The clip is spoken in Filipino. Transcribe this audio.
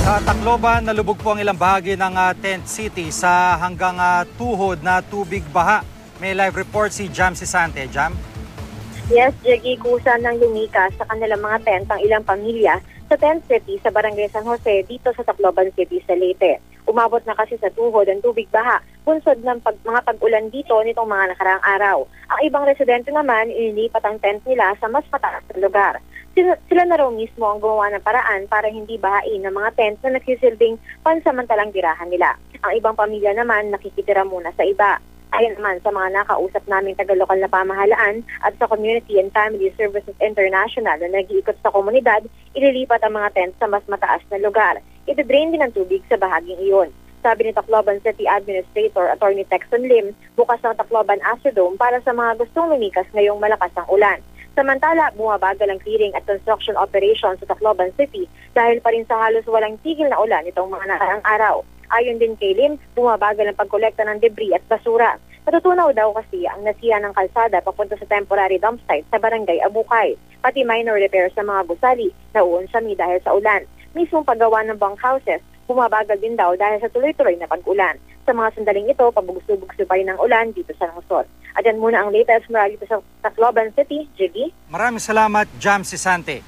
Sa Tacloban, nalubog po ang ilang bahagi ng Tent City sa hanggang tuhod na tubig baha. May live report si Jam Sisante. Jam? Yes, Jiggy, kusa ng lumikas sa kanilang mga tent ang ilang pamilya sa Tent City sa Barangay San Jose dito sa Tacloban City sa Leyte. Umabot na kasi sa tuhod ang tubig baha, bunsod ng mga pag-ulan dito nitong mga nakaraang araw. Ang ibang residente naman, inilipat ang tent nila sa mas mataas na lugar. Sila na raw mismo ang gumawa ng paraan para hindi bahain ng mga tent na nagsisilbing pansamantalang tirahan nila. Ang ibang pamilya naman nakikitira muna sa iba. Ayon naman sa mga nakausap naming taga-lokal na pamahalaan at sa Community and Family Services International na nag-iikot sa komunidad, ililipat ang mga tent sa mas mataas na lugar. Ito-drain din ang tubig sa bahaging iyon. Sabi ni Tacloban City Administrator Attorney Texon Lim, bukas ang Tacloban Astrodome para sa mga gustong lumikas ngayong malakas ang ulan. Samantala, bumabagal ang clearing at construction operations sa Tacloban City dahil pa rin sa halos walang tigil na ulan itong mga nakaraang araw. Ayon din kay Lim, bumabagal ang pagkolekta ng debris at basura. Natutunaw daw kasi ang nasiya ng kalsada papunta sa temporary dump site sa Barangay Abukay. Pati minor repairs sa mga gusali na uunsami dahil sa ulan. Mismong paggawa ng bunkhouses, bumabagal din daw dahil sa tuloy-tuloy na pag-ulan. Sa mga sandaling ito, pabugso-bugso pa rin ang ulan dito sa lungsod. At yan muna ang latest mula dito sa Tacloban City, JB. Maraming salamat, Jam Sisante.